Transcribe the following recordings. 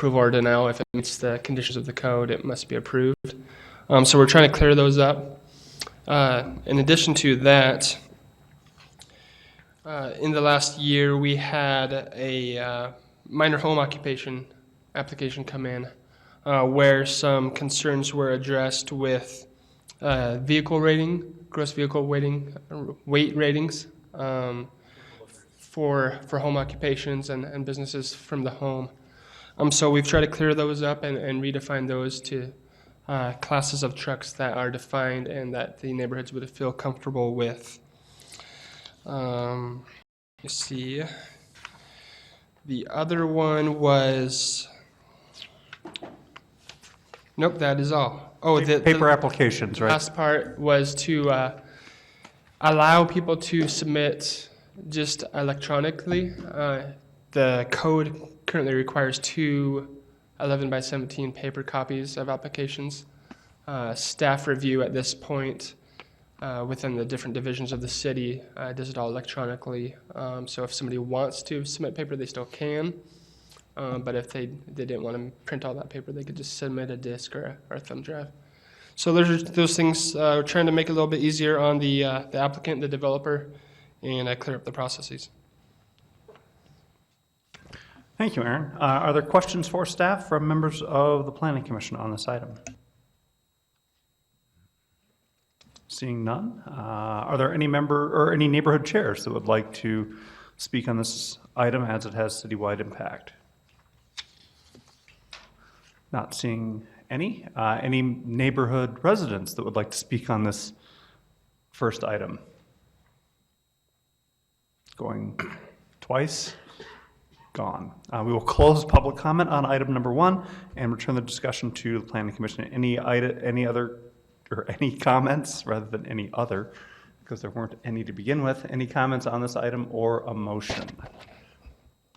approval or denial. If it meets the conditions of the code, it must be approved. So we're trying to clear those up. In addition to that, in the last year, we had a minor home occupation application come in where some concerns were addressed with vehicle rating, gross vehicle weight ratings for home occupations and businesses from the home. So we've tried to clear those up and redefine those to classes of trucks that are defined and that the neighborhoods would feel comfortable with. Let's see. The other one was, nope, that is all. Oh, the paper applications, right? Last part was to allow people to submit just electronically. The code currently requires 2 11x17 paper copies of applications. Staff review at this point within the different divisions of the city does it all electronically. So if somebody wants to submit paper, they still can. But if they didn't want to print all that paper, they could just submit a disk or a thumb drive. So those things. We're trying to make it a little bit easier on the applicant, the developer, and clear up the processes. Thank you, Aaron. Are there questions for staff from members of the Planning Commission on this item? Seeing none, are there any any neighborhood chairs that would like to speak on this item as it has citywide impact? Not seeing any. Any neighborhood residents that would like to speak on this first item? Going twice. Gone. We will close public comment on item number 1 and return the discussion to the Planning Commission. Any comments rather than any other, because there weren't any to begin with. Any comments on this item or a motion?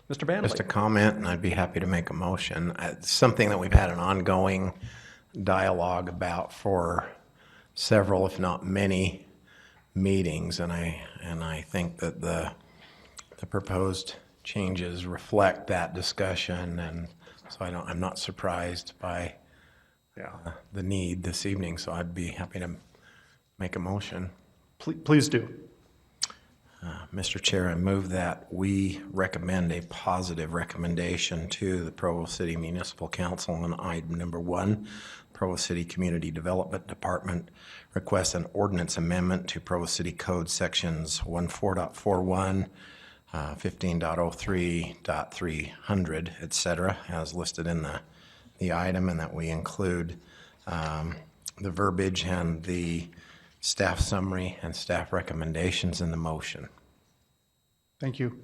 Mr. Banley. Just a comment, and I'd be happy to make a motion. It's something that we've had an ongoing dialogue about for several, if not many, meetings, and I think that the proposed changes reflect that discussion, and so I'm not surprised by the need this evening, so I'd be happy to make a motion. Please do. Mr. Chair, I move that we recommend a positive recommendation to the Provo City Municipal Council on item number 1. Provo City Community Development Department requests an ordinance amendment to Provo City Code sections 14.41, 15.03.300, etc., as listed in the item, and that we include the verbiage and the staff summary and staff recommendations in the motion. Thank you.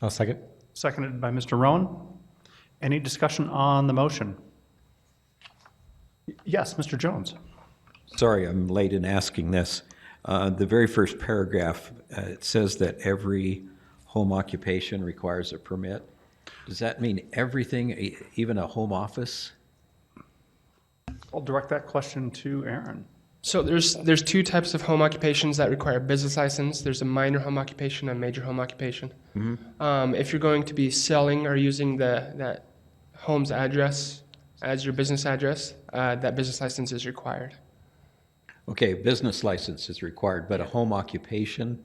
I'll second. Seconded by Mr. Rowan. Any discussion on the motion? Yes, Mr. Jones. Sorry, I'm late in asking this. The very first paragraph, it says that every home occupation requires a permit. Does that mean everything, even a home office? I'll direct that question to Aaron. So there's 2 types of home occupations that require a business license. There's a minor home occupation and a major home occupation. Mm-hmm. If you're going to be selling or using that home's address as your business address, that business license is required. Okay, business license is required, but a home occupation,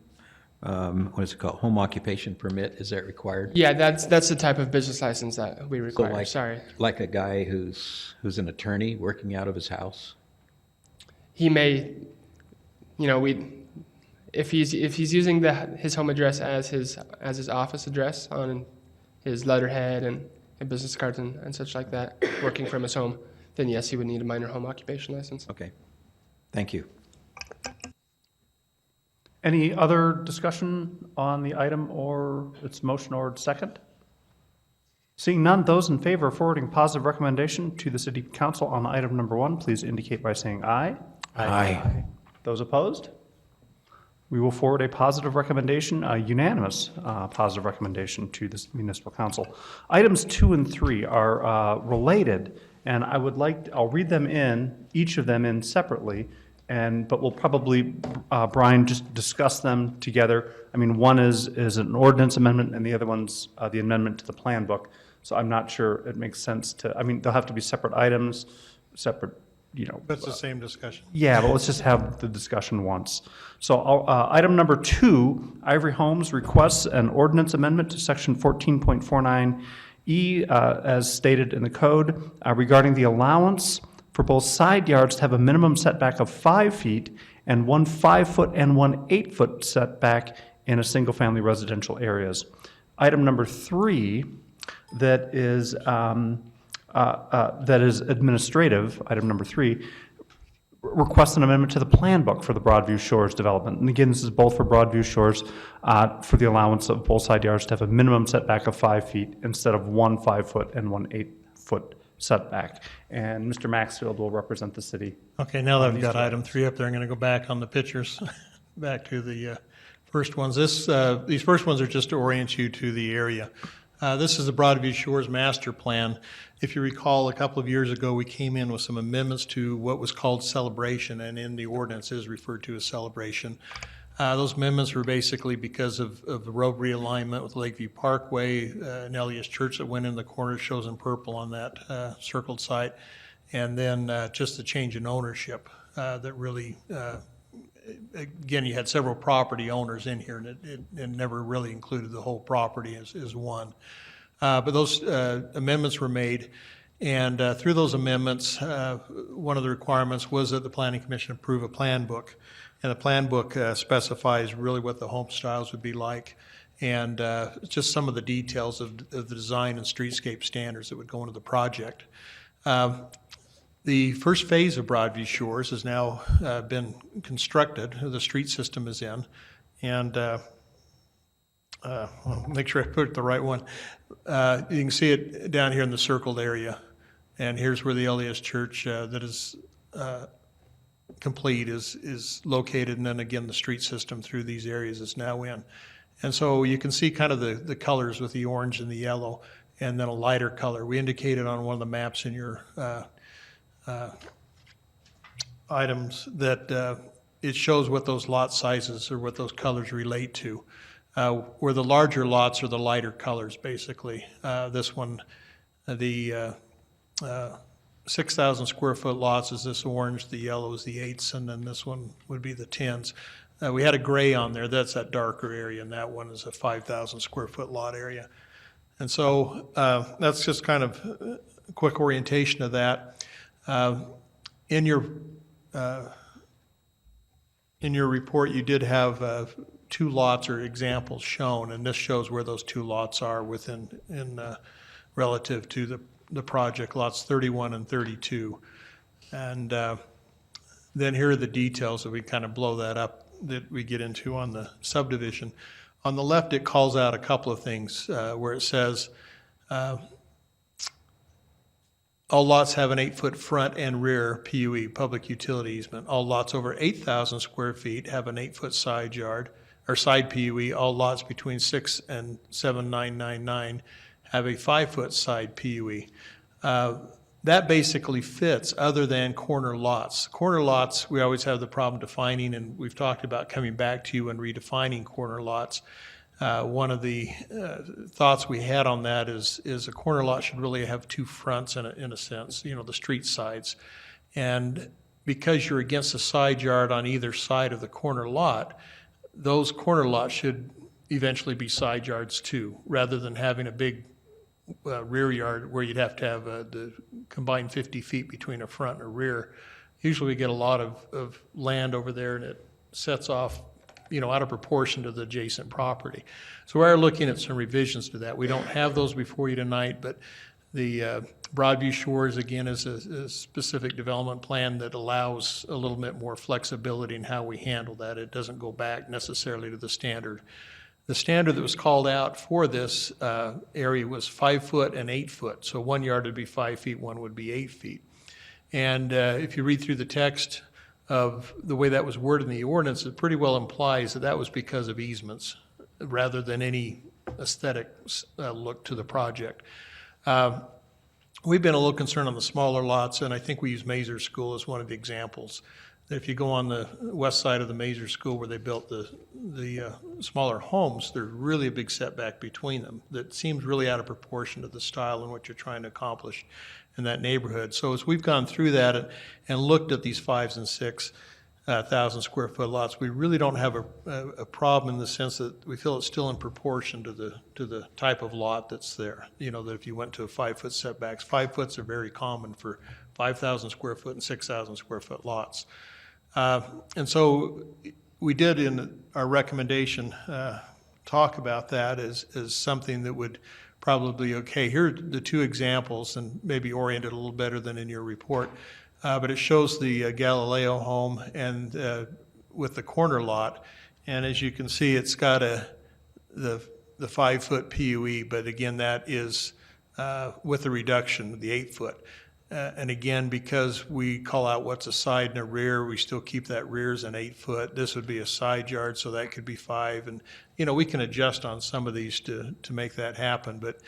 what is it called? Home occupation permit, is that required? Yeah, that's the type of business license that we require. So like a guy who's an attorney working out of his house? He may, if he's using his home address as his office address on his letterhead and business cards and such like that, working from his home, then yes, he would need a minor home occupation license. Okay, thank you. Any other discussion on the item or its motion or second? Seeing none, those in favor of forwarding positive recommendation to the City Council on item number 1, please indicate by saying aye. Aye. Those opposed? We will forward a positive recommendation, a unanimous positive recommendation to the Municipal Council. Items 2 and 3 are related, and I'll read them each of them in separately, but we'll probably, Brian, just discuss them together. I mean, one is an ordinance amendment, and the other one's the amendment to the plan book. So I'm not sure it makes sense to, I mean, they'll have to be separate items, separate, you know. That's the same discussion. Yeah, but let's just have the discussion once. So item number 2, Ivory Homes requests an ordinance amendment to section 14.49E as stated in the code regarding the allowance for both side yards to have a minimum setback of 5 feet and 1 5-foot and 1 8-foot setback in a single-family residential areas. Item number 3, that is administrative, item number 3, request an amendment to the plan book for the Broadview Shores development. And again, this is both for Broadview Shores for the allowance of both side yards to have a minimum setback of 5 feet instead of 1 5-foot and 1 8-foot setback. And Mr. Maxfield will represent the city. Okay, now that I've these got two item 3 up there, I'm going to go back on the pictures, back to the first ones. These first ones are just to orient you to the area. This is the Broadview Shores Master Plan. If you recall, a couple of years ago, we came in with some amendments to what was called celebration, and in the ordinance is referred to as celebration. Those amendments were basically because of the road realignment with Lakeview Parkway, and Elias Church that went in the corner, shows in purple on that circled site, and then just the change in ownership that really, again, you had several property owners in here, and it never really included the whole property as one. But those amendments were made, and through those amendments, one of the requirements was that the Planning Commission approve a plan book. And the plan book specifies really what the home styles would be like, and just some of the details of the design and streetscape standards that would go into the project. The first phase of Broadview Shores has now been constructed. The street system is in, and I'll make sure I put the right one. You can see it down here in the circled area, and here's where the Elias Church that is complete is located, and then again the street system through these areas is now in. And so you can see kind of the colors with the orange and the yellow, and then a lighter color. We indicated on one of the maps in your items that it shows what those lot sizes or what those colors relate to. Where the larger lots are the lighter colors, basically. This one, the 6,000 square foot lots is this orange, the yellow is the 8s, and then this one would be the 10s. We had a gray on there, that's that darker area, and that one is a 5,000 square foot lot area. And so that's just kind of a quick orientation of that. In your report, you did have 2 lots or examples shown, and this shows where those 2 lots are relative to the project, lots 31 and 32. And then here are the details that we kind of blow that up that we get into on the subdivision. On the left, it calls out a couple of things where it says all lots have an 8-foot front and rear PUE, public utility easement. All lots over 8,000 square feet have an 8-foot side yard or side PUE. All lots between 6 and 7,999 have a 5-foot side PUE. That basically fits other than corner lots. Corner lots, we always have the problem defining, and we've talked about coming back to you and redefining corner lots. One of the thoughts we had on that is a corner lot should really have 2 fronts in a sense, the street sides. And because you're against the side yard on either side of the corner lot, those corner lots should eventually be side yards too, rather than having a big rear yard where you'd have to have the combined 50 feet between a front and a rear. Usually we get a lot of land over there, and it sets off, out of proportion to the adjacent property. So we are looking at some revisions to that. We don't have those before you tonight, but the Broadview Shores, again, is a specific development plan that allows a little bit more flexibility in how we handle that. It doesn't go back necessarily to the standard. The standard that was called out for this area was 5 foot and 8 foot. So 1 yard would be 5 feet, 1 would be 8 feet. And if you read through the text of the way that was worded in the ordinance, it pretty well implies that that was because of easements rather than any aesthetic look to the project. We've been a little concerned on the smaller lots, and I think we use Mazer School as one of the examples. If you go on the west side of the Mazer School where they built the smaller homes, there's really a big setback between them that seems really out of proportion to the style and what you're trying to accomplish in that neighborhood. So as we've gone through that and looked at these 5,000 and 6,000 square foot lots, we really don't have a problem in the sense that we feel it's still in proportion to the type of lot that's there. You know, that if you went to a 5-foot setbacks, 5 foots are very common for 5,000 square foot and 6,000 square foot lots. And so we did in our recommendation talk about that as something that would probably be okay. Here are the two examples, and maybe oriented a little better than in your report. But it shows the Galileo home and with the corner lot. And as you can see, it's got the 5-foot PUE, but again, that is with the reduction, the 8-foot. And again, because we call out what's a side and a rear, we still keep that rear as an 8-foot. This would be a side yard, so that could be 5. And, you know, we can adjust on some of these to make that happen. But,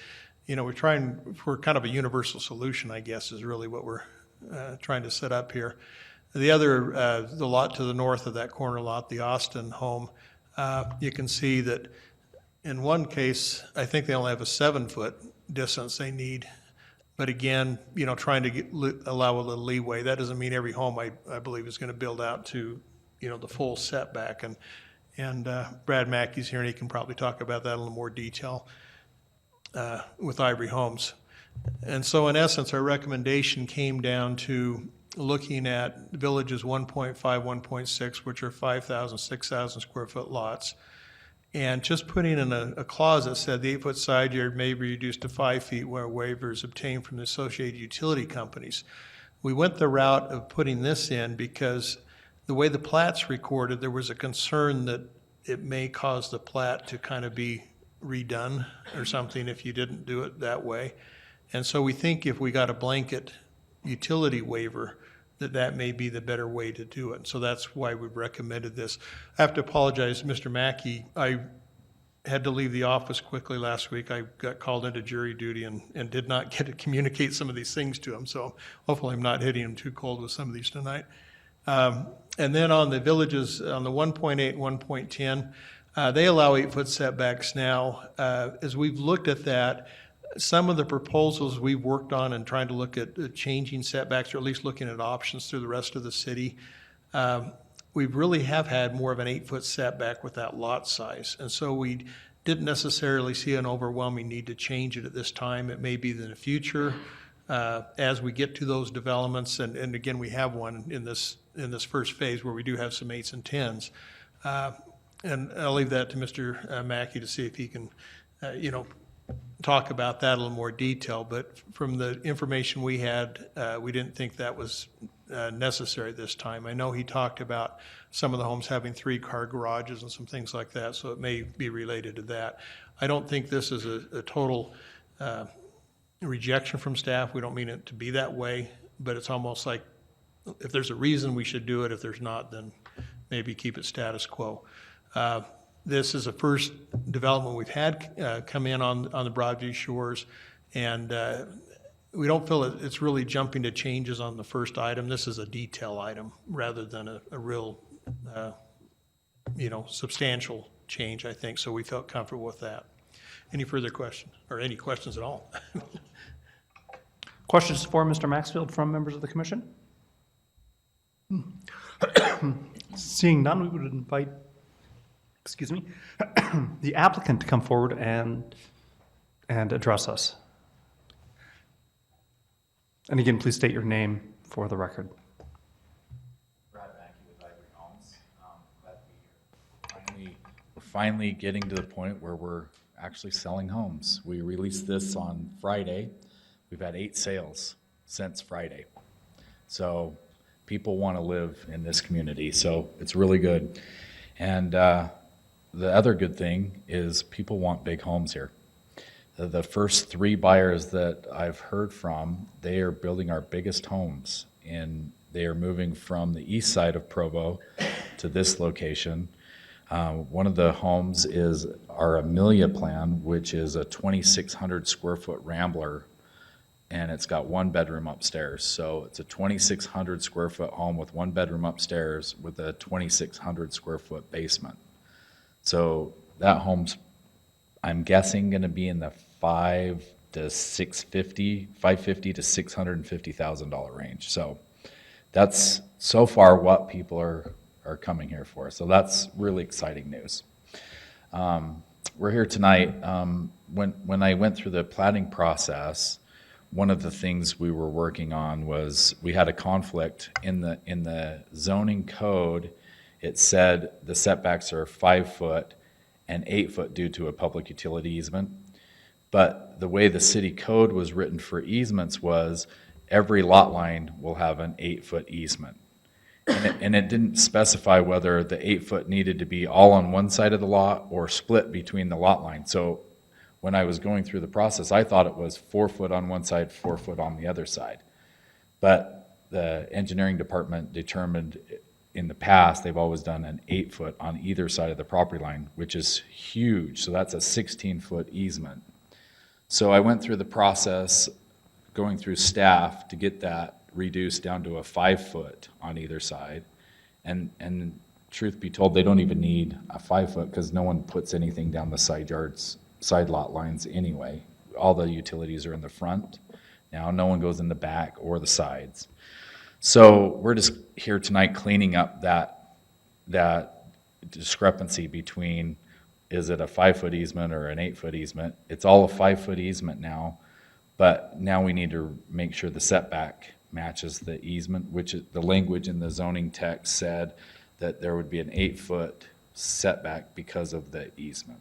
you know, we're trying for kind of a universal solution, I guess, is really what we're trying to set up here. The other, the lot to the north of that corner lot, the Austin home, you can see that in one case, I think they only have a 7-foot distance they need. But again, you know, trying to allow a little leeway. That doesn't mean every home, I believe, is going to build out to, you know, the full setback. And Brad Mackey's here, and he can probably talk about that in a little more detail with Ivory Homes. And so in essence, our recommendation came down to looking at villages 1.5, 1.6, which are 5,000, 6,000 square foot lots, and just putting in a clause that said the 8-foot side yard may be reduced to 5 feet where waivers obtained from the associated utility companies. We went the route of putting this in because the way the plat's recorded, there was a concern that it may cause the plat to kind of be redone or something if you didn't do it that way. And so we think if we got a blanket utility waiver, that may be the better way to do it. So that's why we've recommended this. I have to apologize, Mr. Mackey. I had to leave the office quickly last week. I got called into jury duty and did not get to communicate some of these things to him. So hopefully I'm not hitting him too cold with some of these tonight. And then on the villages, on the 1.8 and 1.10, they allow 8-foot setbacks now. As we've looked at that, some of the proposals we've worked on and trying to look at changing setbacks, or at least looking at options through the rest of the city, we really have had more of an 8-foot setback with that lot size. And so we didn't necessarily see an overwhelming need to change it at this time. It may be in the future as we get to those developments. And again, we have one in this first phase where we do have some 8s and 10s. And I'll leave that to Mr. Mackey to see if he can, you know, talk about that in a little more detail, but from the information we had, we didn't think that was necessary this time. I know he talked about some of the homes having 3-car garages and some things like that, so it may be related to that. I don't think this is a total rejection from staff. We don't mean it to be that way, but it's almost like if there's a reason we should do it, if there's not, then maybe keep it status quo. This is the first development we've had come in on the Broadview Shores, and we don't feel it's really jumping to changes on the first item. This is a detail item rather than a real, you know, substantial change, I think, so we felt comfortable with that. Any further questions, or any questions at all? Questions for Mr. Maxfield from members of the commission? Seeing none, we would invite, excuse me, the applicant to come forward and address us. And again, please state your name for the record. Brad Mackey with Ivory Homes. Glad to be here. We're finally getting to the point where we're actually selling homes. We released this on Friday. We've had 8 sales since Friday. So people want to live in this community, so it's really good. And the other good thing is people want big homes here. The first 3 buyers that I've heard from, they are building our biggest homes, and they are moving from the east side of Provo to this location. One of the homes is our Amelia plan, which is a 2,600 square foot rambler, and it's got one bedroom upstairs. So it's a 2,600 square foot home with one bedroom upstairs with a 2,600 square foot basement. So that home's, I'm guessing, going to be in the $550 to $650,000 range. So that's so far what people are coming here for. So that's really exciting news. We're here tonight. When I went through the planning process, one of the things we were working on was we had a conflict in the zoning code. It said the setbacks are 5 foot and 8 foot due to a public utility easement. But the way the city code was written for easements was every lot line will have an 8 foot easement. And it didn't specify whether the 8 foot needed to be all on one side of the lot or split between the lot line. So when I was going through the process, I thought it was 4 foot on one side, 4 foot on the other side. But the engineering department determined in the past, they've always done an 8 foot on either side of the property line, which is huge. So that's a 16-foot easement. So I went through the process, going through staff to get that reduced down to a 5 foot on either side. And truth be told, they don't even need a 5 foot because no one puts anything down the side lot lines anyway. All the utilities are in the front. Now, no one goes in the back or the sides. So we're just here tonight cleaning up that discrepancy between, is it a 5 foot easement or an 8 foot easement? It's all a 5 foot easement now, but now we need to make sure the setback matches the easement, which the language in the zoning text said that there would be an 8 foot setback because of the easement.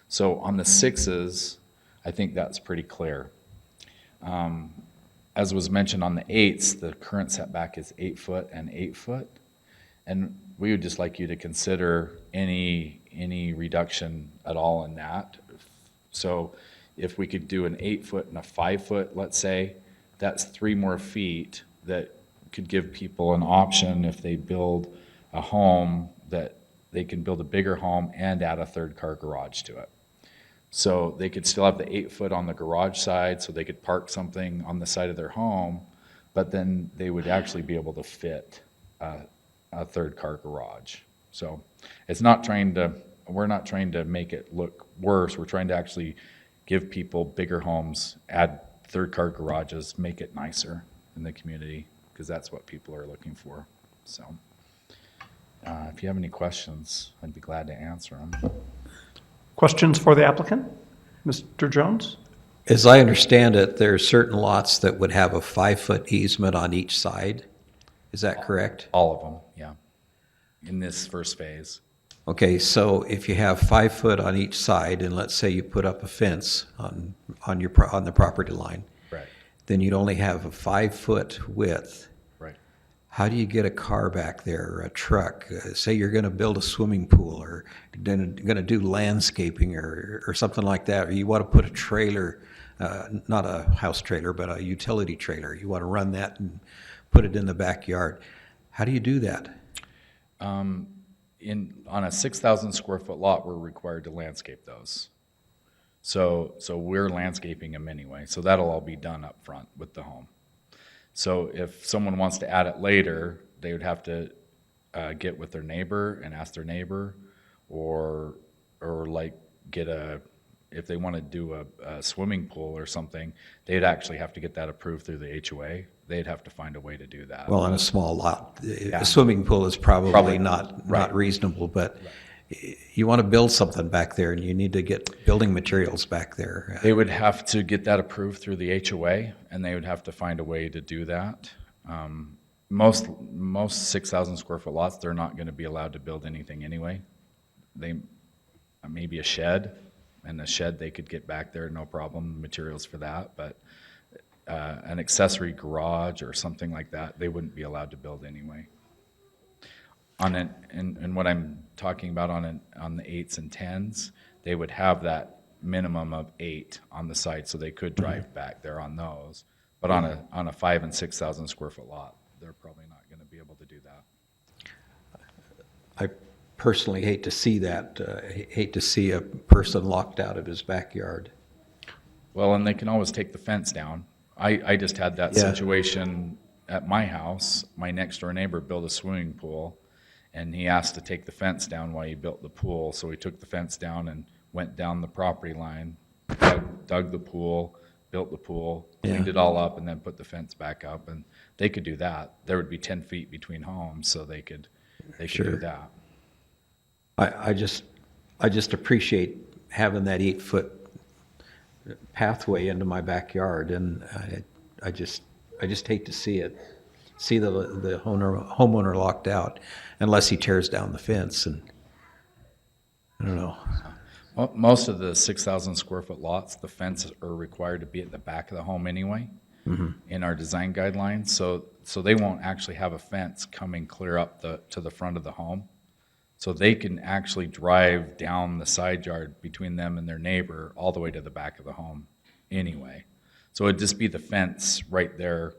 So on the 6s, I think that's pretty clear. As was mentioned on the 8s, the current setback is 8 foot and 8 foot. And we would just like you to consider any reduction at all in that. So if we could do an 8 foot and a 5 foot, let's say, that's 3 more feet that could give people an option if they build a home that they can build a bigger home and add a 3rd car garage to it. So they could still have the 8 foot on the garage side, so they could park something on the side of their home, but then they would actually be able to fit a 3rd car garage. So it's not we're not trying to make it look worse. We're trying to actually give people bigger homes, add 3rd car garages, make it nicer in the community, because that's what people are looking for. So if you have any questions, I'd be glad to answer them. Questions for the applicant? Mr. Jones? As I understand it, there are certain lots that would have a 5 foot easement on each side. Is that correct? All of them, yeah, in this first phase. Okay, so if you have 5 foot on each side, and let's say you put up a fence on the property line, Right, then you'd only have a 5 foot width. right. How do you get a car back there, or a truck? Say you're going to build a swimming pool, or going to do landscaping, or something like that, or you want to put a trailer, not a house trailer, but a utility trailer. You want to run that and put it in the backyard. How do you do that? On a 6,000 square foot lot, we're required to landscape those. So we're landscaping them anyway. So that'll all be done up front with the home. So if someone wants to add it later, they would have to get with their neighbor and ask their neighbor, or like if they want to do a swimming pool or something, they'd actually have to get that approved through the HOA. They'd have to find a way to do that. Well, on a small lot, a swimming pool is probably not reasonable, but you want to build something back there, and you need to get building materials back there. They would have to get that approved through the HOA, and they would have to find a way to do that. Most 6,000 square foot lots, they're not going to be allowed to build anything anyway. Maybe a shed, and a shed they could get back there, no problem, materials for that, but an accessory garage or something like that, they wouldn't be allowed to build anyway. And what I'm talking about on the 8s and 10s, they would have that minimum of 8 on the site, so they could drive back there on those. But on a 5,000 and 6,000 square foot lot, they're probably not going to be able to do that. I personally hate to see that. Hate to see a person locked out of his backyard. Well, and they can always take the fence down I just had that Yeah. situation at my house. My next door neighbor built a swimming pool, and he asked to take the fence down while he built the pool. So he took the fence down and went down the property line, dug the pool, built the pool, cleaned Yeah. it all up, and then put the fence back up. And they could do that. There would be 10 feet between homes, so they could do Sure. that. I just appreciate having that 8-foot pathway into my backyard, and I just hate to see the homeowner locked out unless he tears down the fence, and I don't know. Most of the 6,000 square foot lots, the fence are required to be at the back of the home anyway, in our design guidelines. So they won't actually have a fence coming clear up to the front of the home. So they can actually drive down the side yard between them and their neighbor all the way to the back of the home anyway. So it'd just be the fence right there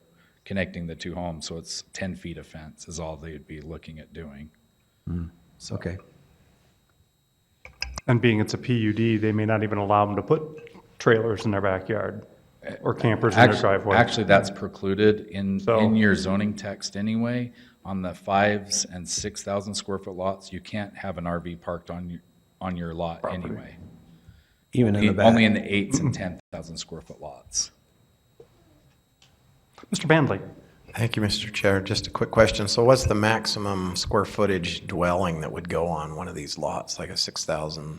connecting the two homes. So it's 10 feet of fence is all they'd be looking at doing. So, Okay. And being it's a PUD, they may not even allow them to put trailers in their backyard or campers in their driveway. Actually, that's precluded in So- your zoning text anyway. On the 5s and 6,000 square foot lots, you can't have an RV parked on your lot anyway. Even in the back. Only in the 8s and 10,000 square foot lots. Mr. Bandley? Thank you, Mr. Chair. Just a quick question. So what's the maximum square footage dwelling that would go on one of these lots, like a 6,000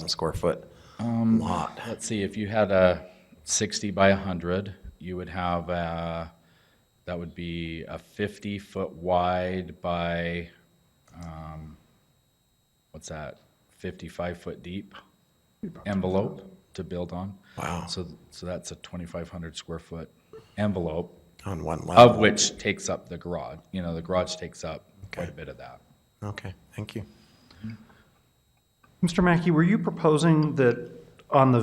square foot lot? Let's see, if you had a 60 by 100, you would have that would be a 50-foot wide by, what's that, 55-foot deep envelope to build on. Wow. So that's a 2,500 square foot envelope, On one level? of which takes up the garage. You know, the garage takes up quite a bit of that. Okay, thank you. Mr. Mackey, were you proposing that on the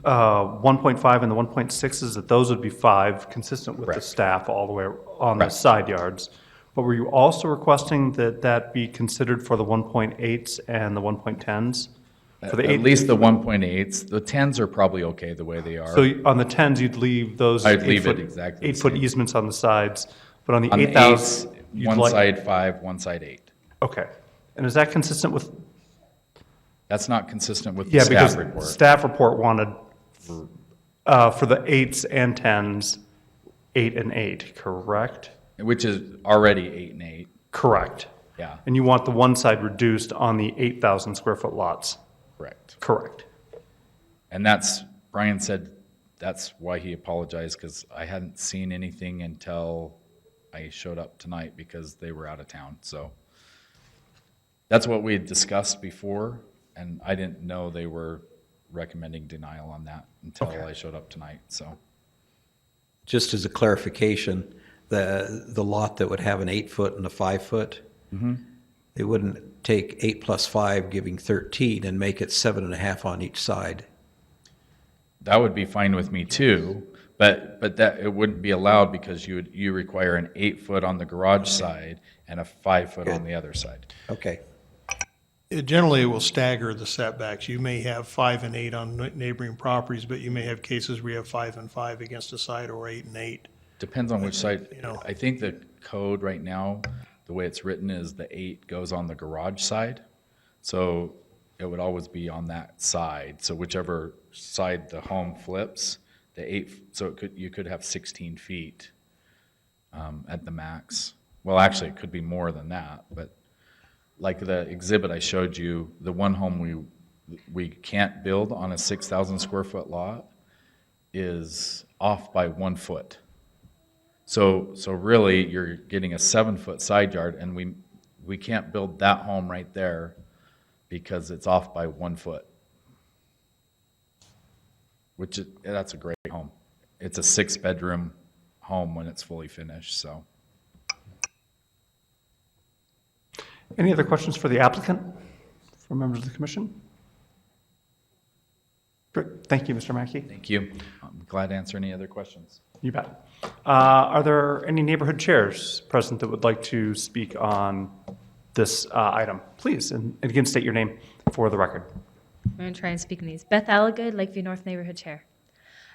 1.5 and the 1.6s, that those would be 5, consistent with the Correct. staff all the way on the Correct. side yards? But were you also requesting that that be considered for the 1.8s and the 1.10s? For the At 8, least the 1.8s. The 10s are probably okay the way they are. so on the 10s, you'd leave those I'd leave it 8-foot exactly the 8-foot same. easements on the sides, but on the On the 8,000, 8s, you'd one like... side 5, one side 8. Okay. And is that consistent with... That's not consistent with the Yeah, staff because report. staff report wanted for the 8s and 10s, 8 and 8, correct? Which is already 8 and 8, Correct. yeah, And you want the one side reduced on the 8,000 square foot lots? correct. Correct. And that's, Brian said that's why he apologized, because I hadn't seen anything until I showed up tonight because they were out of town, so. That's what we had discussed before, and I didn't know they were recommending denial on that until I showed up tonight, so. Just as a clarification, the lot that would have an 8-foot and a 5-foot, it wouldn't take 8 plus 5, giving 13, and make it 7.5 on each side. That would be fine with me too, but that, it wouldn't be allowed because you require an 8-foot on the garage side and a 5-foot on the other side. Okay. It generally will stagger the setbacks. You may have 5 and 8 on neighboring properties, but you may have cases where you have 5 and 5 against a side, or 8 and 8. Depends on which side. You know. I think the code right now, the way it's written is the 8 goes on the garage side. So it would always be on that side. So whichever side the home flips, the 8, so you could have 16 feet at the max. Well, actually, it could be more than that, but like the exhibit I showed you, the one home we can't build on a 6,000 square foot lot is off by 1 foot. So really, you're getting a 7-foot side yard, and we can't build that home right there because it's off by 1 foot. That's a great home. It's a 6-bedroom home when it's fully finished, so. Any other questions for the applicant from members of the commission? Great. Thank you, Mr. Mackey. Thank you. I'm glad to answer any other questions. You bet. Are there any neighborhood chairs present that would like to speak on this item? Please, and again, state your name for the record. I'm going to try and speak in these. Beth Alligood, Lakeview North Neighborhood Chair.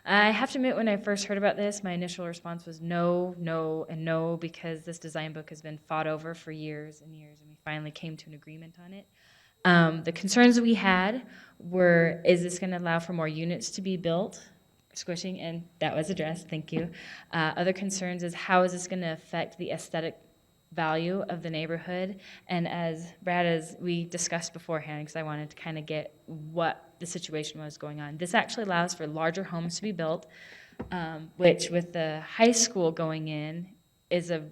I have to admit, when I first heard about this, my initial response was no, no, and no, because this design book has been fought over for years and years, and we finally came to an agreement on it. The concerns we had were, is this going to allow for more units to be built? Squishing, and that was addressed, thank you. Other concerns is, how is this going to affect the aesthetic value of the neighborhood? And as Brad, as we discussed beforehand, because I wanted to kind of get what the situation was going on, this actually allows for larger homes to be built, which with the high school going in is a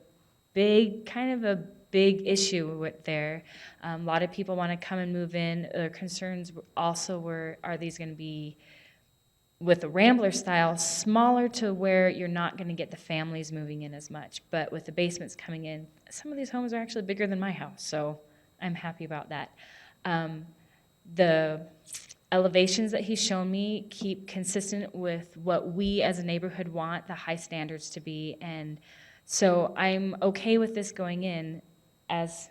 big, kind of a big issue with there. A lot of people want to come and move in. Their concerns also were, are these going to be, with the Rambler style, smaller to where you're not going to get the families moving in as much. But with the basements coming in, some of these homes are actually bigger than my house, so I'm happy about that. The elevations that he's shown me keep consistent with what we as a neighborhood want the high standards to be, and so I'm okay with this going in as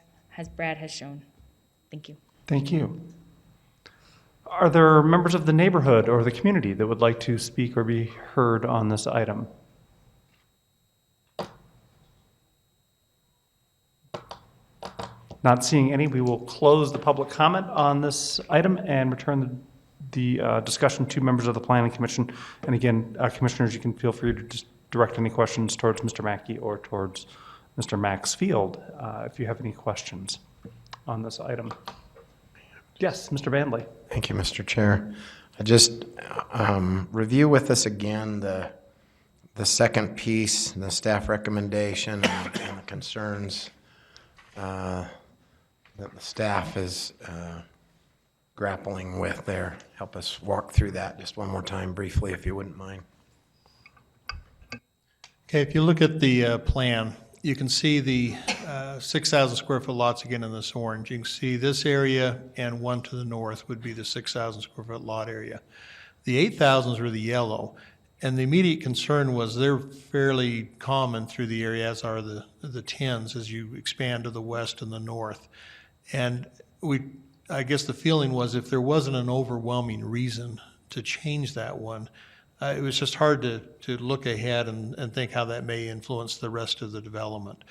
Brad has shown. Thank you. Thank you. Are there members of the neighborhood or the community that would like to speak or be heard on this item? Not seeing any, we will close the public comment on this item and return the discussion to members of the Planning Commission. And again, commissioners, you can feel free to just direct any questions towards Mr. Mackey or towards Mr. Maxfield if you have any questions on this item. Yes, Mr. Vandley. Thank you, Mr. Chair. I just review with us again the second piece, the staff recommendation and the concerns that the staff is grappling with there. Help us walk through that just one more time briefly, if you wouldn't mind. Okay, if you look at the plan, you can see the 6,000 square foot lots again in this orange. You can see this area and one to the north would be the 6,000 square foot lot area. The 8,000s are the yellow, and the immediate concern was they're fairly common through the area, as are the 10s as you expand to the west and the north. And I guess the feeling was, if there wasn't an overwhelming reason to change that one, it was just hard to look ahead and think how that may influence the rest of the development.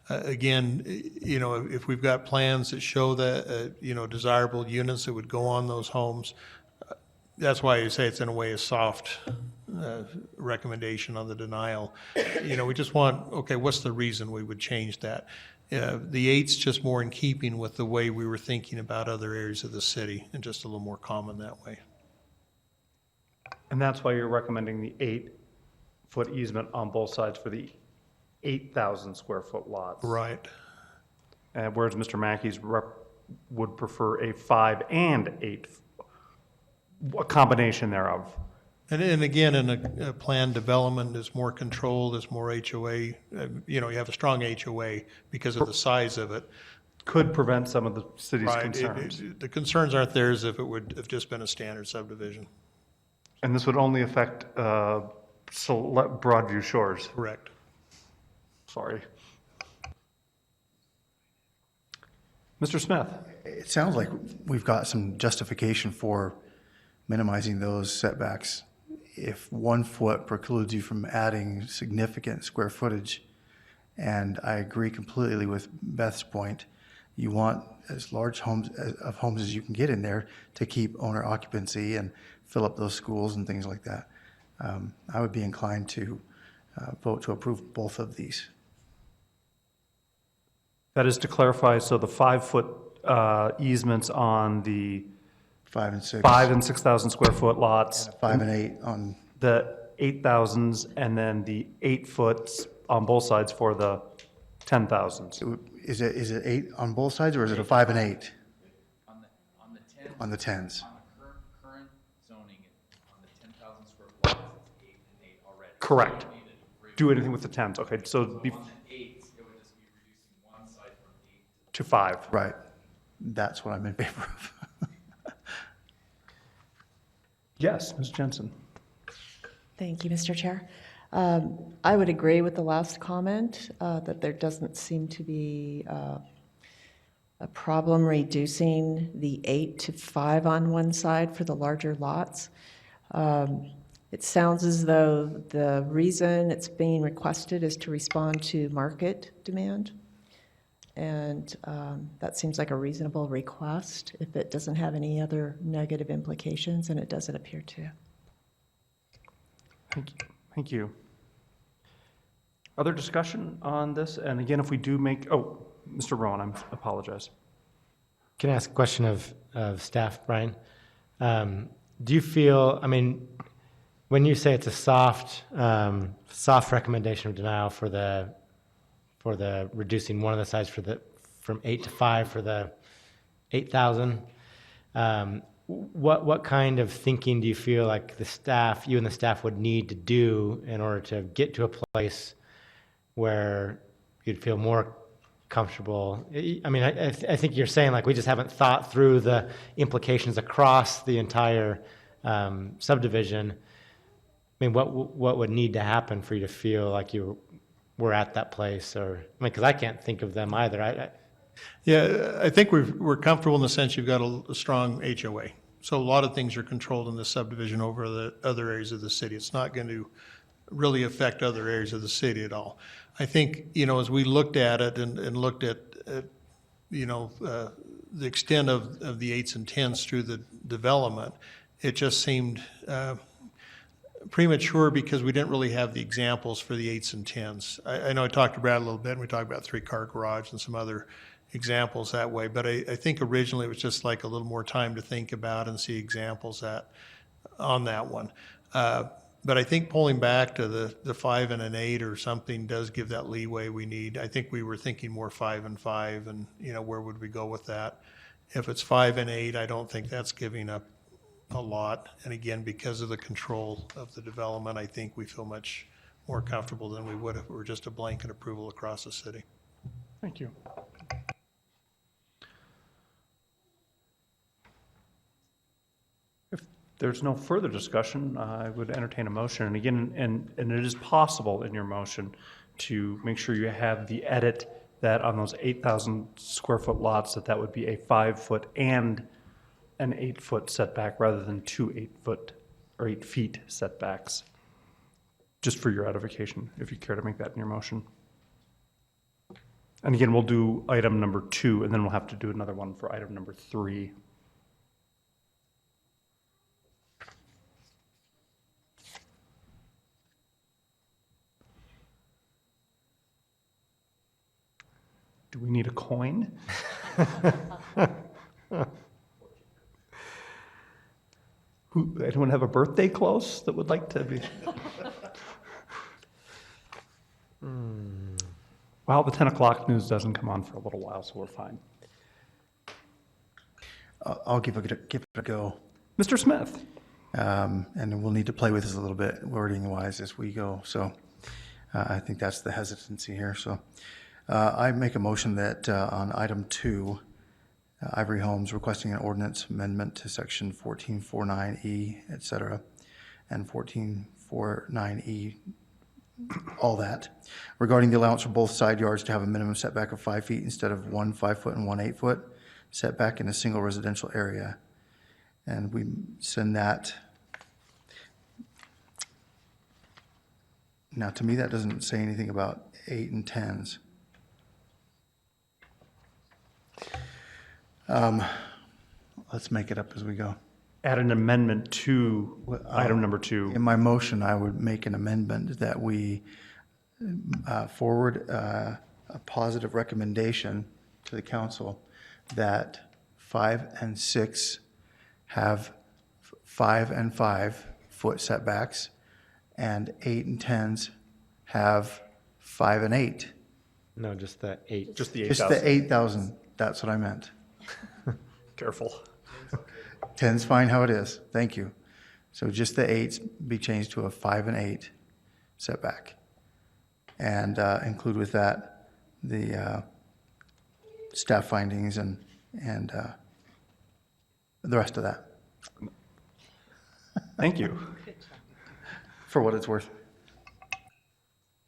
Again, if we've got plans that show that, desirable units that would go on those homes, that's why you say it's in a way a soft recommendation on the denial. We just want, okay, what's the reason we would change that? The 8's just more in keeping with the way we were thinking about other areas of the city, and just a little more common that way. And that's why you're recommending the 8-foot easement on both sides for the 8,000 square foot lots. Right. Whereas Mr. Mackey's would prefer a 5 and 8, a combination thereof. And again, in a planned development, there's more control, there's more HOA. You have a strong HOA because of the size of it. Could prevent some of the city's Right. concerns. The concerns aren't there as if it would have just been a standard subdivision. And this would only affect Broadview Shores. Correct. Sorry. Mr. Smith. It sounds like we've got some justification for minimizing those setbacks. If 1 foot precludes you from adding significant square footage, and I agree completely with Beth's point, you want as large homes as you can get in there to keep owner occupancy and fill up those schools and things like that. I would be inclined to vote to approve both of these. That is to clarify, so the 5-foot easements on the 5 and 6. 5 and 6,000 square foot lots, 5 and 8 on, the 8,000s, and then the 8 foots on both sides for the 10,000s. is it 8 on both sides, or is it a 5 and 8 On the 10, on the 10s? on the current zoning, on the 10,000 square foot lots, it's 8 and 8 already. Correct. So you need to Do anything with the 10s, okay, so on the 8s, it would just be reducing one side from 8 to 5. Right. That's what I'm in favor of. Yes, Ms. Jensen. Thank you, Mr. Chair. I would agree with the last comment that there doesn't seem to be a problem reducing the 8 to 5 on one side for the larger lots. It sounds as though the reason it's being requested is to respond to market demand. And that seems like a reasonable request if it doesn't have any other negative implications, and it doesn't appear to. Thank you. Thank you. Other discussion on this? And again, if we do make, oh, Mr. Rowan, I apologize. Can I ask a question of staff, Brian? Do you feel, I mean, when you say it's a soft recommendation of denial for the reducing one of the sides from 8 to 5 for the 8,000, what kind of thinking do you feel like you and the staff would need to do in order to get to a place where you'd feel more comfortable? I mean, I think you're saying like we just haven't thought through the implications across the entire subdivision. I mean, what would need to happen for you to feel like you were at that place? Or, I mean, because I can't think of them either. Yeah, I think we're comfortable in the sense you've got a strong HOA. So a lot of things are controlled in the subdivision over the other areas of the city. It's not going to really affect other areas of the city at all. I think, as we looked at it and looked at the extent of the 8s and 10s through the development, it just seemed premature because we didn't really have the examples for the 8s and 10s. I know I talked to Brad a little bit, and we talked about 3-car garage and some other examples that way, but I think originally it was just like a little more time to think about and see examples on that one. But I think pulling back to the 5 and an 8 or something does give that leeway we need. I think we were thinking more 5 and 5, and where would we go with that? If it's 5 and 8, I don't think that's giving up a lot. And again, because of the control of the development, I think we feel much more comfortable than we would if it were just a blanket approval across the city. Thank you. If there's no further discussion, I would entertain a motion. And again, and it is possible in your motion to make sure you have the edit that on those 8,000 square foot lots, that would be a 5-foot and an 8-foot setback rather than 2 8-foot or 8 feet setbacks. Just for your edification, if you care to make that in your motion. And again, we'll do item number 2, and then we'll have to do another one for item number 3. Do we need a coin? Anyone have a birthday close that would like to be? Well, the 10 o'clock news doesn't come on for a little while, so we're fine. I'll give it a go. Mr. Smith? And we'll need to play with this a little bit wording-wise as we go. So I think that's the hesitancy here. So I make a motion that on item 2, Ivory Homes requesting an ordinance amendment to section 1449E, et cetera, and 1449E, all that, regarding the allowance for both side yards to have a minimum setback of 5 feet instead of 1 5-foot and 1 8-foot setback in a single residential area. And we send that. Now, to me, that doesn't say anything about 8 and 10s. Let's make it up as we go. Add an amendment to item number 2. In my motion, I would make an amendment that we forward a positive recommendation to the council that 5 and 6 have 5 and 5-foot setbacks, and 8 and 10s have 5 and 8. No, just the 8. Just the Just 8,000. the 8,000, that's what I meant. Careful. 10's fine how it is, thank you. So just the 8s be changed to a 5 and 8 setback. And include with that the staff findings and the rest of that, Thank you. for what it's worth.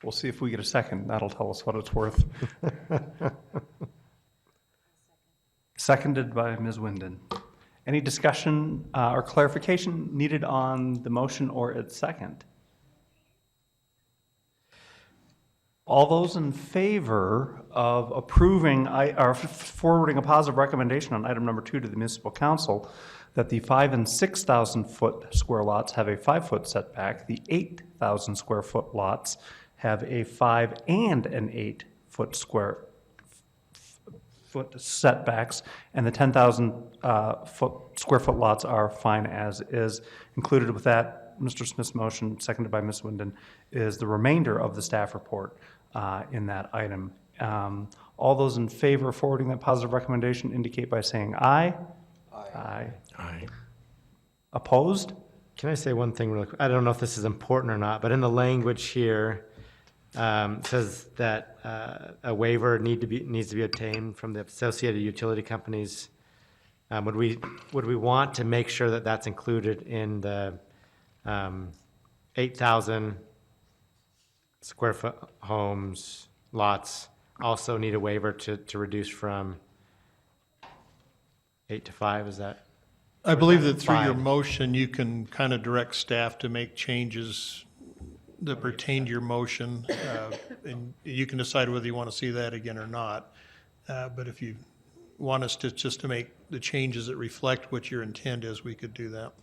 We'll see if we get a second. That'll tell us what it's worth. Seconded by Ms. Winden. Any discussion or clarification needed on the motion or its second? All those in favor of approving or forwarding a positive recommendation on item number 2 to the municipal council that the 5,000 and 6,000 foot square lots have a 5-foot setback, the 8,000 square foot lots have a 5 and an 8-foot square foot setbacks, and the 10,000 square foot lots are fine as is. Included with that, Mr. Smith's motion, seconded by Ms. Winden, is the remainder of the staff report in that item. All those in favor of forwarding that positive recommendation indicate by saying aye. Aye. Aye. Can Opposed? I say one thing really quick? I don't know if this is important or not, but in the language here, it says that a waiver needs to be obtained from the associated utility companies. Would we want to make sure that that's included in the 8,000 square foot homes, lots, also need a waiver to reduce from 8 to 5, is that? I believe that through your Fine. motion, you can kind of direct staff to make changes that pertain to your motion, and you can decide whether you want to see that again or not. But if you want us to just to make the changes that reflect what your intent is, we could do that.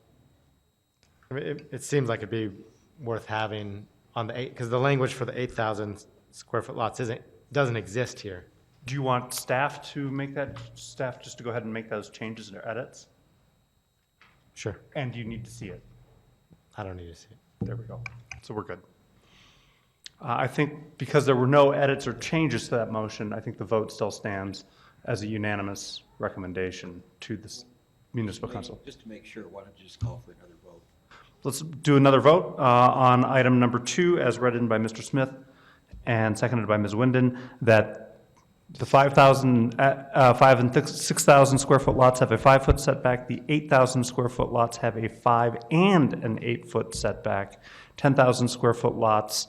I mean, it seems like it'd be worth having on the 8, because the language for the 8,000 square foot lots doesn't exist here. Do you want staff to make that, staff just to go ahead and make those changes or edits? Sure. And do you need to see it? I don't need to see it. There we go. So we're good. I think because there were no edits or changes to that motion, I think the vote still stands as a unanimous recommendation to this municipal council. Just to make sure, why don't you just call for another vote? Let's do another vote on item number 2 as read in by Mr. Smith and seconded by Ms. Winden, that the 5,000, 5 and 6,000 square foot lots have a 5-foot setback. The 8,000 square foot lots have a 5 and an 8-foot setback. 10,000 square foot lots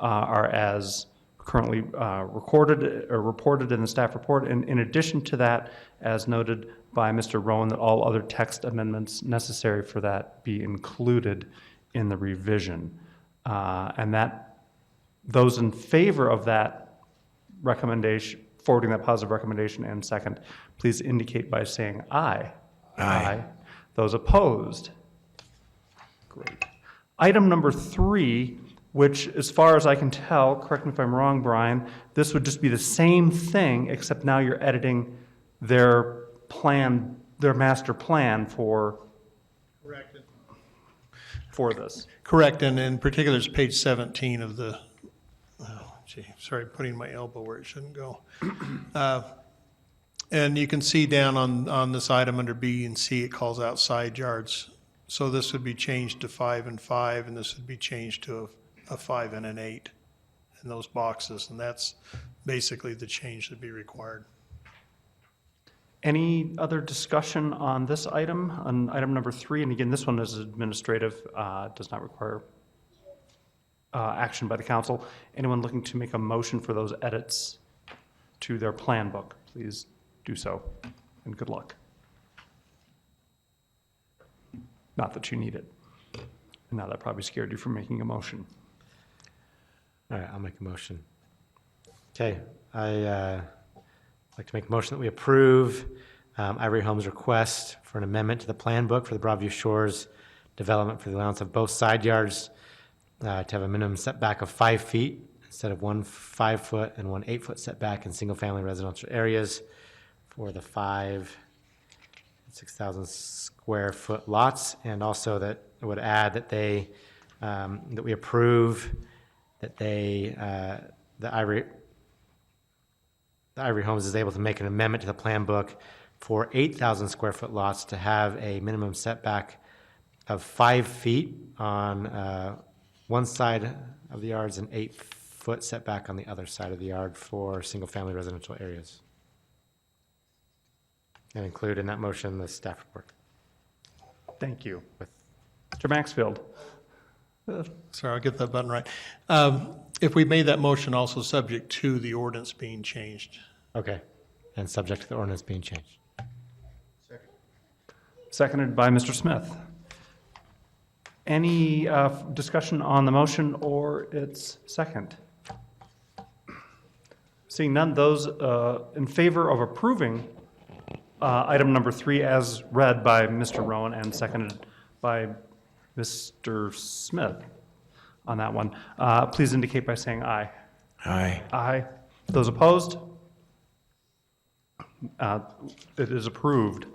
are as currently recorded or reported in the staff report. And in addition to that, as noted by Mr. Rowan, that all other text amendments necessary for that be included in the revision. And that those in favor of that recommendation, forwarding that positive recommendation and second, please indicate by saying aye. Aye. Those opposed? Great. Item number 3, which as far as I can tell, correct me if I'm wrong, Brian, this would just be the same thing, except now you're editing their plan, their master plan for this. Correct, and in particular, it's page 17 of the, oh, gee, sorry, putting my elbow where it shouldn't go. And you can see down on this item under B and C, it calls out side yards. So this would be changed to 5 and 5, and this would be changed to a 5 and an 8 in those boxes, and that's basically the change that'd be required. Any other discussion on this item, on item number 3? And again, this one is administrative, does not require action by the council. Anyone looking to make a motion for those edits to their plan book, please do so, and good luck. Not that you need it. And now that probably scared you from making a motion. All right, I'll make a motion. Okay, I like to make a motion that we approve Ivory Homes' request for an amendment to the plan book for the Broadview Shores development for the allowance of both side yards to have a minimum setback of 5 feet instead of 1 5-foot and 1 8-foot setback in single-family residential areas for the 5 and 6,000 square foot lots, and also that I would add that they that we approve that they the Ivory Homes is able to make an amendment to the plan book for 8,000 square foot lots to have a minimum setback of 5 feet on one side of the yards and 8-foot setback on the other side of the yard for single-family residential areas. And include in that motion the staff report. Thank you. Mr. Maxfield. Sorry, I'll get that button right. If we made that motion also subject to the ordinance being changed. Okay, and subject to the ordinance being changed. Seconded by Mr. Smith. Any discussion on the motion or its second? Seeing none, those in favor of approving item number 3 as read by Mr. Rowan and seconded by Mr. Smith on that one, please indicate by saying aye. Aye. Aye. Those opposed? It is approved.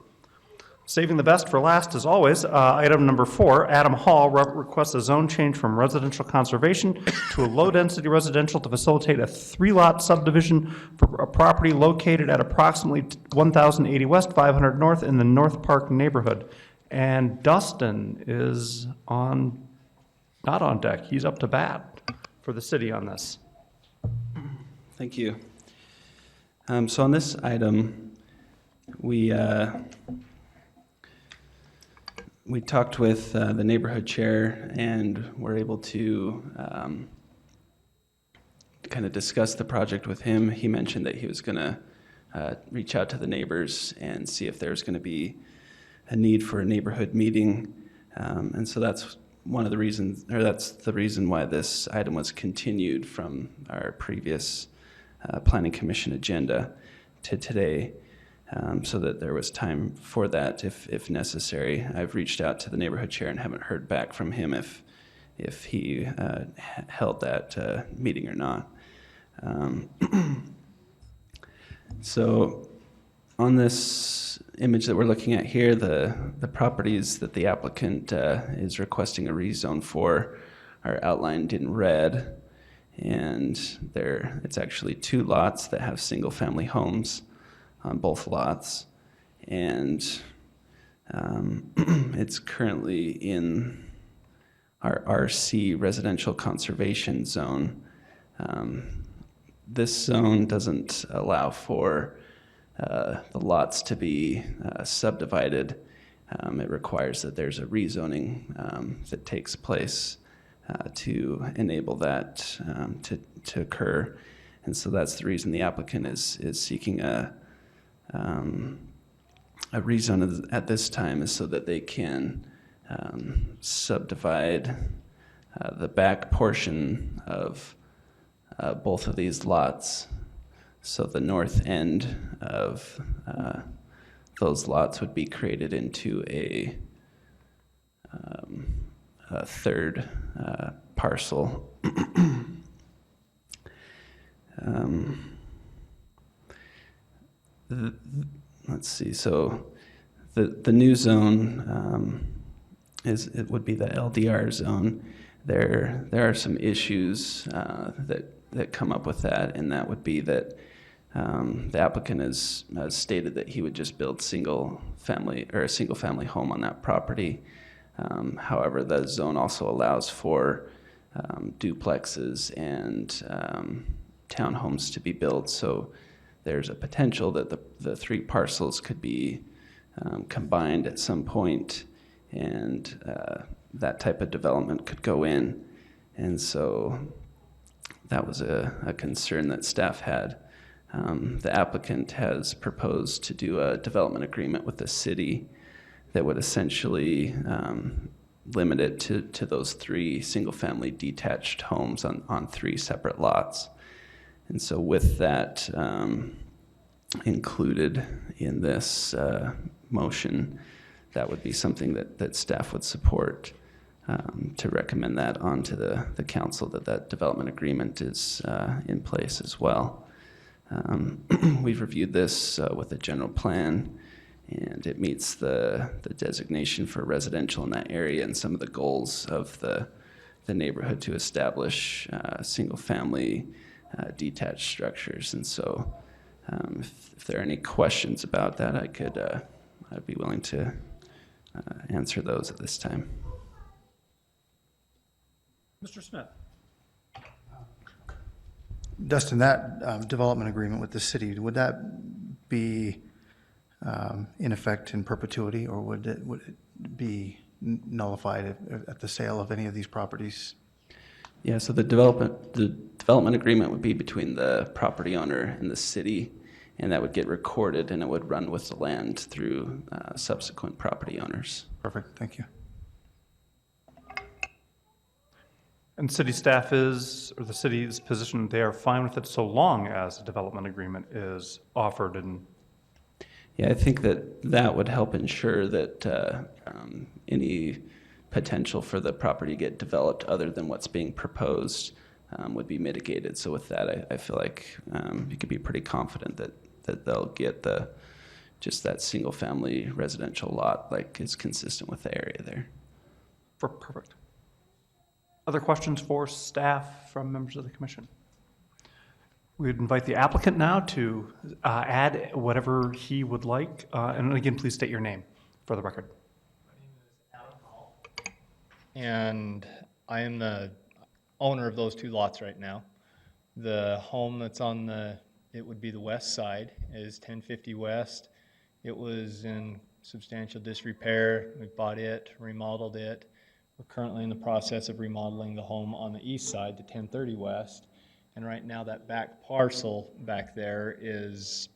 Saving the best for last, as always, item number 4, Adam Hall requests a zone change from residential conservation to a low-density residential to facilitate a 3-lot subdivision for a property located at approximately 1080 West, 500 North in the North Park neighborhood. And Dustin is not on deck. He's up to bat for the city on this. Thank you. So on this item, we talked with the neighborhood chair and were able to kind of discuss the project with him. He mentioned that he was going to reach out to the neighbors and see if there's going to be a need for a neighborhood meeting. And so that's one of the reasons, or that's the reason why this item was continued from our previous Planning Commission agenda to today. So that there was time for that if necessary. I've reached out to the neighborhood chair and haven't heard back from him if he held that meeting or not. So on this image that we're looking at here, the properties that the applicant is requesting a rezone for are outlined in red, and it's actually 2 lots that have single-family homes on both lots, and it's currently in our RC residential conservation zone. This zone doesn't allow for the lots to be subdivided. It requires that there's a rezoning that takes place to enable that to occur, and so that's the reason the applicant is seeking a rezone at this time, is so that they can subdivide the back portion of both of these lots. So the north end of those lots would be created into a third parcel. Let's see. So the new zone it would be the LDR zone. There are some issues that come up with that, and that would be that the applicant has stated that he would just build a single family home on that property. However, the zone also allows for duplexes and townhomes to be built. So there's a potential that the 3 parcels could be combined at some point, and that type of development could go in. And so that was a concern that staff had. The applicant has proposed to do a development agreement with the city that would essentially limit it to those 3 single-family detached homes on 3 separate lots. And so with that included in this motion, that would be something that staff would support, to recommend that onto the council, that development agreement is in place as well. We've reviewed this with the general plan, and it meets the designation for residential in that area and some of the goals of the neighborhood to establish single-family detached structures. And so if there are any questions about that, I'd be willing to answer those at this time. Mr. Smith. Dustin, that development agreement with the city, would that be in effect in perpetuity, or would it be nullified at the sale of any of these properties? Yeah, so the development agreement would be between the property owner and the city, and that would get recorded, and it would run with the land through subsequent property owners. Perfect, thank you. And city staff is, or the city's position, they are fine with it so long as a development agreement is offered and Yeah, I think that would help ensure that any potential for the property to get developed other than what's being proposed would be mitigated. So with that, I feel like you could be pretty confident that they'll get just that single-family residential lot like is consistent with the area there. perfect. Other questions for staff from members of the commission? We would invite the applicant now to add whatever he would like. And again, please state your name for the record. And I am the owner of those 2 lots right now. The home that's on it would be the west side, is 1050 West. It was in substantial disrepair. We bought it, remodeled it. We're currently in the process of remodeling the home on the east side, the 1030 West. And right now that back parcel back there is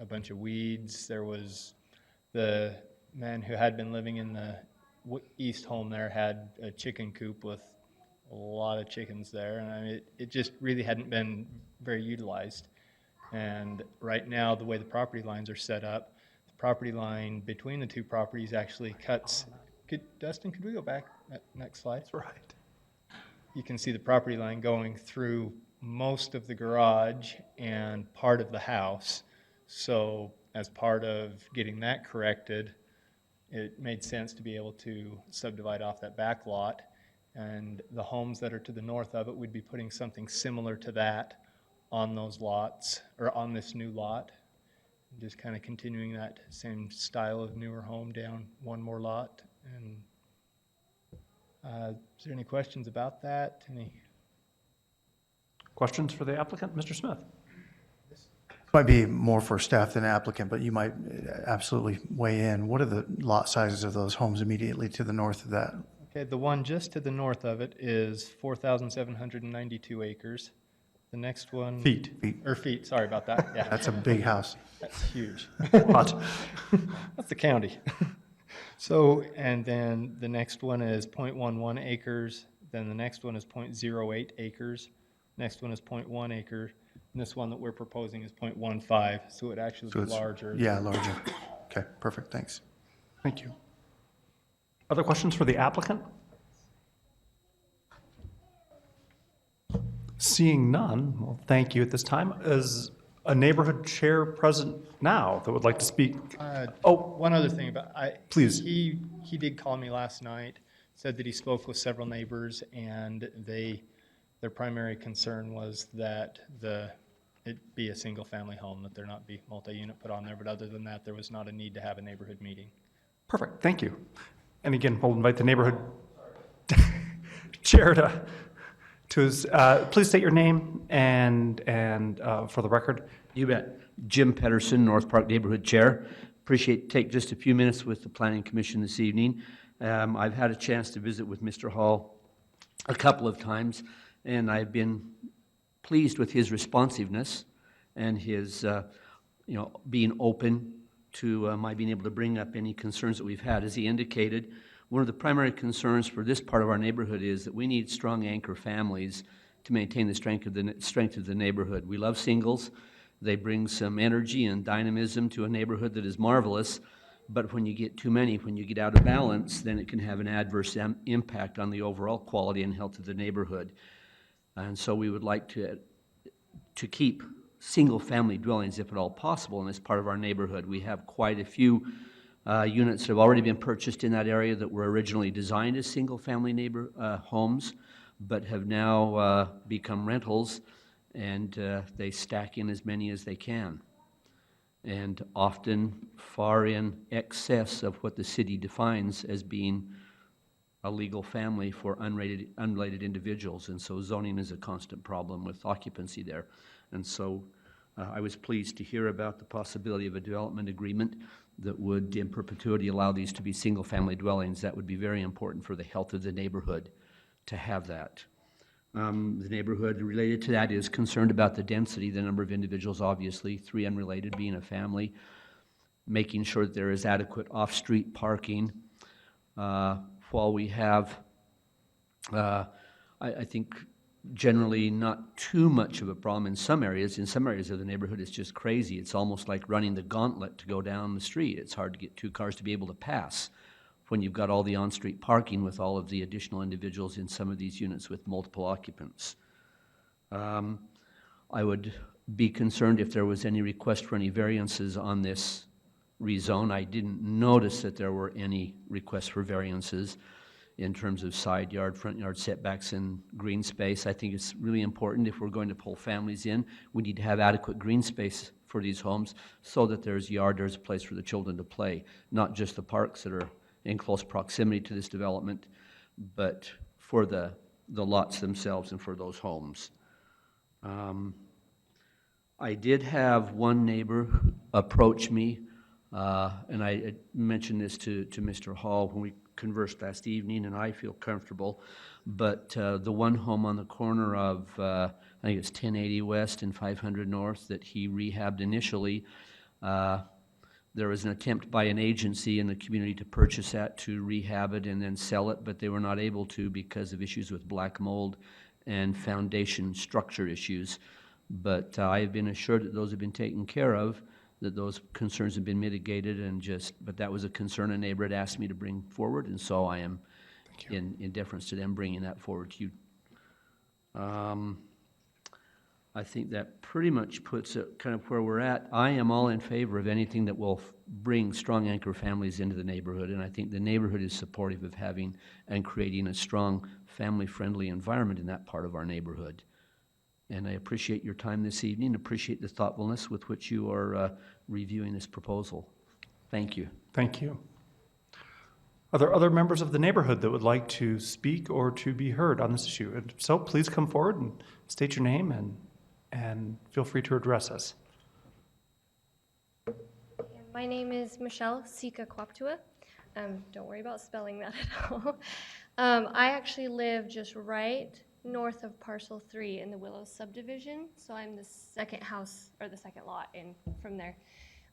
a bunch of weeds. There was the man who had been living in the east home there had a chicken coop with a lot of chickens there, and I mean, it just really hadn't been very utilized. And right now, the way the property lines are set up, the property line between the 2 properties actually cuts. Dustin, could we go back next slide? That's right. You can see the property line going through most of the garage and part of the house. So as part of getting that corrected, it made sense to be able to subdivide off that back lot. And the homes that are to the north of it, we'd be putting something similar to that on those lots, or on this new lot. Just kind of continuing that same style of newer home down one more lot. And is there any questions about that? Any? Questions for the applicant, Mr. Smith? Might be more for staff than applicant, but you might absolutely weigh in. What are the lot sizes of those homes immediately to the north of that? Okay, the one just to the north of it is 4,792 acres. The next one... Feet. Feet, sorry about that. Yeah. That's a big house. That's huge. What? That's the county. So, and then the next one is 0.11 acres. Then the next one is 0.08 acres. Next one is 0.1 acre. And this one that we're proposing is 0.15, so it actually So be it's- larger. Yeah, larger. Okay, perfect, thanks. Thank you. Other questions for the applicant? Seeing none, well, thank you at this time. Is a neighborhood chair present now that would like to speak? One other thing about, Please. He did call me last night, said that he spoke with several neighbors, and their primary concern was that it be a single-family home, that there not be multi-unit put on there, but other than that, there was not a need to have a neighborhood meeting. Perfect, thank you. And again, we'll invite the neighborhood chair to please state your name and for the record. You bet. Jim Pedersen, North Park Neighborhood Chair. Take just a few minutes with the Planning Commission this evening. I've had a chance to visit with Mr. Hall a couple of times, and I've been pleased with his responsiveness and his, being open to my being able to bring up any concerns that we've had. As he indicated, one of the primary concerns for this part of our neighborhood is that we need strong anchor families to maintain the strength of the neighborhood. We love singles. They bring some energy and dynamism to a neighborhood that is marvelous, but when you get too many, when you get out of balance, then it can have an adverse impact on the overall quality and health of the neighborhood. And so we would like to keep single-family dwellings, if at all possible, in this part of our neighborhood. We have quite a few units that have already been purchased in that area that were originally designed as single-family homes, but have now become rentals, and they stack in as many as they can, and often far in excess of what the city defines as being a legal family for unrelated individuals. And so zoning is a constant problem with occupancy there. And so I was pleased to hear about the possibility of a development agreement that would in perpetuity allow these to be single-family dwellings. That would be very important for the health of the neighborhood to have that. The neighborhood related to that is concerned about the density, the number of individuals, obviously, 3 unrelated being a family, making sure that there is adequate off-street parking. While we have, I think, generally not too much of a problem in some areas of the neighborhood, it's just crazy. It's almost like running the gauntlet to go down the street. It's hard to get 2 cars to be able to pass when you've got all the on-street parking with all of the additional individuals in some of these units with multiple occupants. I would be concerned if there was any request for any variances on this rezone. I didn't notice that there were any requests for variances in terms of side yard, front yard setbacks, and green space. I think it's really important if we're going to pull families in, we need to have adequate green space for these homes so that there's a place for the children to play, not just the parks that are in close proximity to this development, but for the lots themselves and for those homes. I did have one neighbor approach me, and I mentioned this to Mr. Hall when we conversed last evening, and I feel comfortable, but the one home on the corner of, I think it's 1080 West and 500 North that he rehabbed initially, there was an attempt by an agency in the community to purchase that, to rehab it and then sell it, but they were not able to because of issues with black mold and foundation structure issues. But I have been assured that those have been taken care of, that those concerns have been mitigated, but that was a concern a neighbor had asked me to bring forward, and so I am, in deference to them, bringing that forward to you. I think that pretty much puts it kind of where we're at. I am all in favor of anything that will bring strong anchor families into the neighborhood, and I think the neighborhood is supportive of having and creating a strong family-friendly environment in that part of our neighborhood. And I appreciate your time this evening, appreciate the thoughtfulness with which you are reviewing this proposal. Thank you. Thank you. Are there other members of the neighborhood that would like to speak or to be heard on this issue? And if so, please come forward and state your name and feel free to address us. My name is Michelle Sika Kwaptua. Don't worry about spelling that at all. I actually live just right north of parcel 3 in the Willows subdivision, so I'm the second house or the second lot in from there.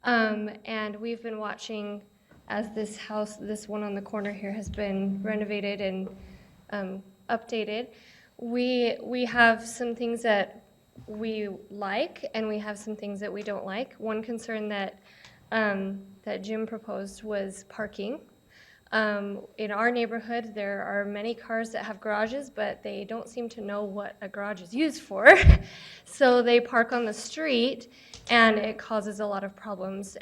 And we've been watching as this house, this one on the corner here, has been renovated and updated. We have some things that we like, and we have some things that we don't like. One concern that that Jim proposed was parking. In our neighborhood, there are many cars that have garages, but they don't seem to know what a garage is used for. So they park on the street, and it causes a lot of problems.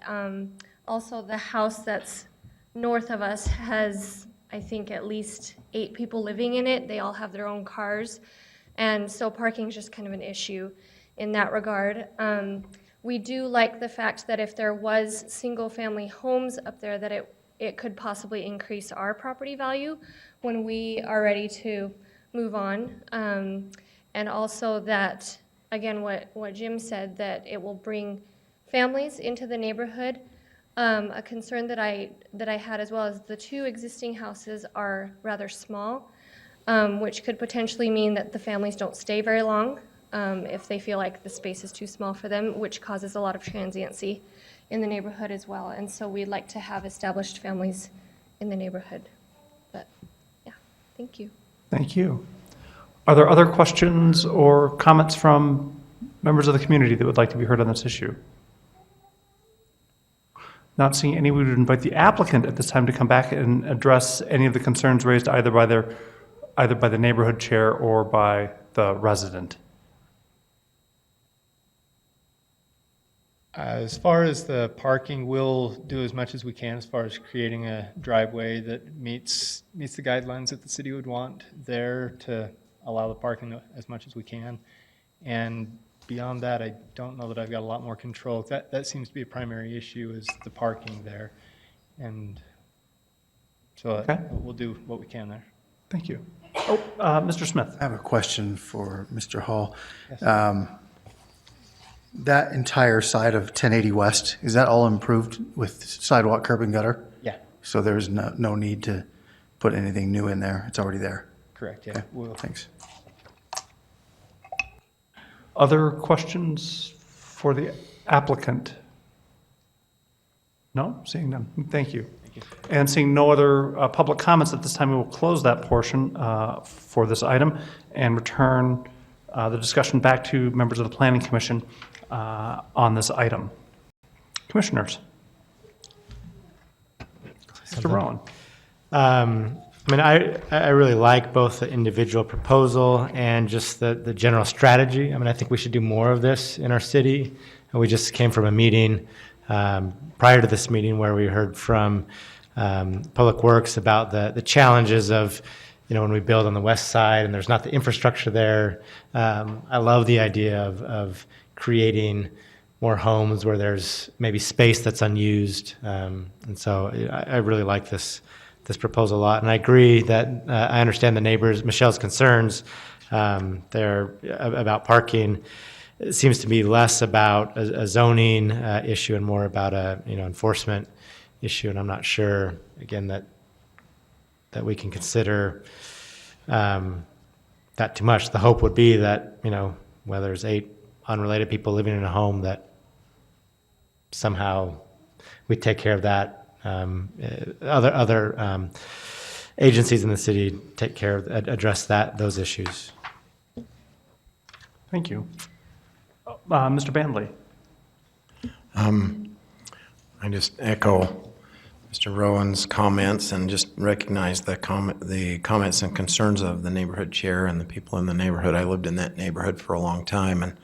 Also, the house that's north of us has, I think, at least 8 people living in it. They all have their own cars, and so parking is just kind of an issue in that regard. We do like the fact that if there was single-family homes up there, that it could possibly increase our property value when we are ready to move on. And also that, again, what Jim said, that it will bring families into the neighborhood. A concern that I had as well is the 2 existing houses are rather small, which could potentially mean that the families don't stay very long if they feel like the space is too small for them, which causes a lot of transiency in the neighborhood as well. And so we'd like to have established families in the neighborhood. But yeah, thank you. Thank you. Are there other questions or comments from members of the community that would like to be heard on this issue? Not seeing any, we would invite the applicant at this time to come back and address any of the concerns raised either by the neighborhood chair or by the resident. As far as the parking, we'll do as much as we can as far as creating a driveway that meets the guidelines that the city would want there to allow the parking as much as we can. And beyond that, I don't know that I've got a lot more control. That seems to be a primary issue, is the parking there. And so Okay. we'll do what we can there. Thank you. Oh, Mr. Smith. I have a question for Mr. Hall. Yes. That entire side of 1080 West, is that all improved with sidewalk, curb, and gutter? Yeah, So there's no need to put anything new in there? It's already there? correct, yeah. Okay, We'll thanks. Other questions for the applicant? No? Seeing none. Thank you. And seeing no other public comments at this time, we will close that portion for this item and return the discussion back to members of the Planning Commission on this item. Commissioners. Mr. Rowan. I mean, I really like both the individual proposal and just the general strategy. I mean, I think we should do more of this in our city. And we just came from a meeting prior to this meeting where we heard from Public Works about the challenges of, when we build on the west side and there's not the infrastructure there. I love the idea of creating more homes where there's maybe space that's unused. And so I really like this proposal a lot. And I agree that I understand the neighbors, Michelle's concerns there about parking. It seems to be less about a zoning issue and more about a enforcement issue. And I'm not sure, again, that we can consider that too much. The hope would be that, whether there's 8 unrelated people living in a home, that somehow we take care of that. Other agencies in the city take care of, address those issues. Thank you. Mr. Bandley. I just echo Mr. Rowan's comments and just recognize the comments and concerns of the neighborhood chair and the people in the neighborhood. I lived in that neighborhood for a long time,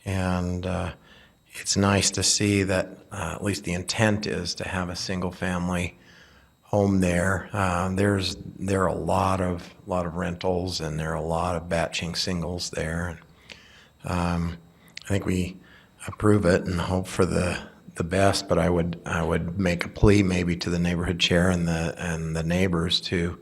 and it's nice to see that at least the intent is to have a single-family home there. There are a lot of rentals, and there are a lot of batching singles there. I think we approve it and hope for the best, but I would make a plea maybe to the neighborhood chair and the neighbors to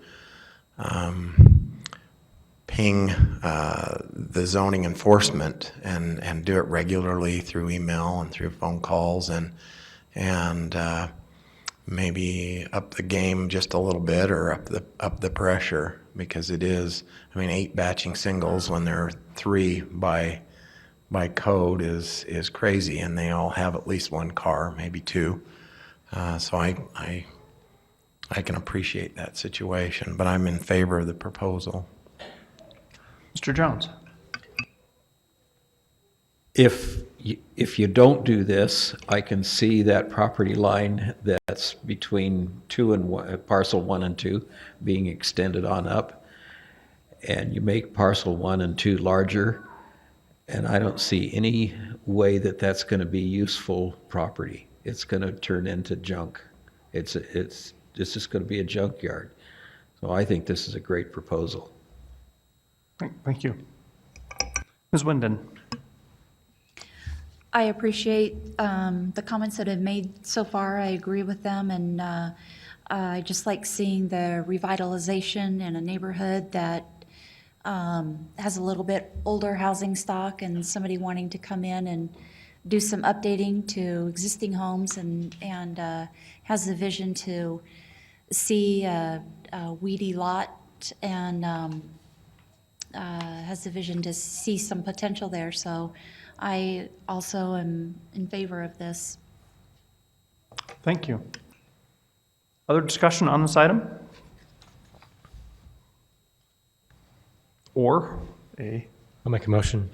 ping the zoning enforcement and do it regularly through email and through phone calls and maybe up the game just a little bit or up the pressure, because it is, 8 batching singles when there are 3 by code is crazy, and they all have at least 1 car, maybe 2. So I can appreciate that situation, but I'm in favor of the proposal. Mr. Jones. If you don't do this, I can see that property line that's between parcel 1 and 2 being extended on up, and you make parcel 1 and 2 larger, and I don't see any way that that's going to be useful property. It's going to turn into junk. It's just going to be a junkyard. So I think this is a great proposal. Thank you. Ms. Winden. I appreciate the comments that have made so far. I agree with them, and I just like seeing the revitalization in a neighborhood that has a little bit older housing stock, and somebody wanting to come in and do some updating to existing homes, and has the vision to see a weedy lot, and has the vision to see some potential there. So I also am in favor of this. Thank you. Other discussion on this item? Or I'll make a motion.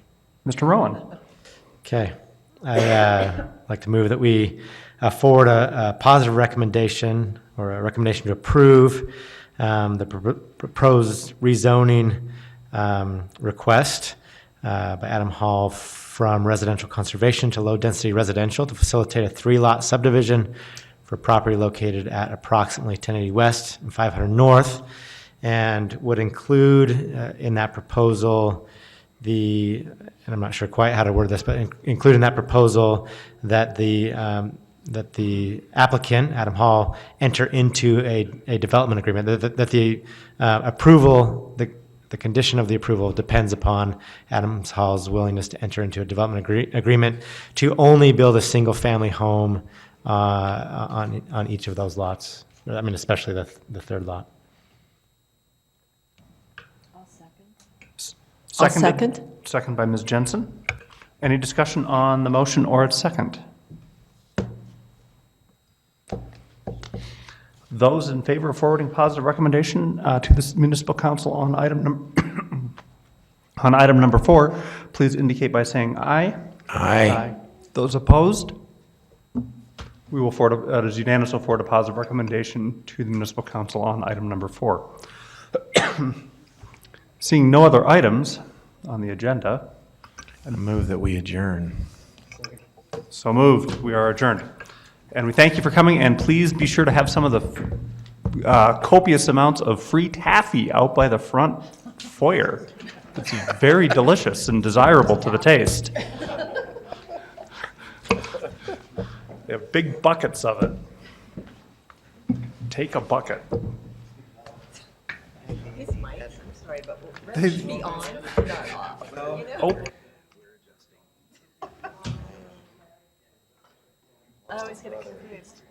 Mr. Rowan. Okay. I like to move that we forward a positive recommendation, or a recommendation to approve the proposed rezoning request by Adam Hall from residential conservation to low-density residential to facilitate a 3-lot subdivision for property located at approximately 1080 West and 500 North, and would include in that proposal and I'm not sure quite how to word this, but include in that proposal that the applicant, Adam Hall, enter into a development agreement, that the approval, the condition of the approval depends upon Adam Hall's willingness to enter into a development agreement to only build a single-family home on each of those lots. Especially the 3rd lot. I'll second. Second by Ms. Jensen. Any discussion on the motion or its second? Those in favor of forwarding positive recommendation to the municipal council on on item number 4, please indicate by saying aye. Aye. Those opposed? We will forward, it is unanimous, will forward a positive recommendation to the municipal council on item number 4. Seeing no other items on the agenda, I move that we adjourn. so moved. We are adjourned. And we thank you for coming, and please be sure to have some of the copious amounts of free taffy out by the front foyer. It's very delicious and desirable to the taste. They have big buckets of it. Take a bucket. Oh. I always get it confused.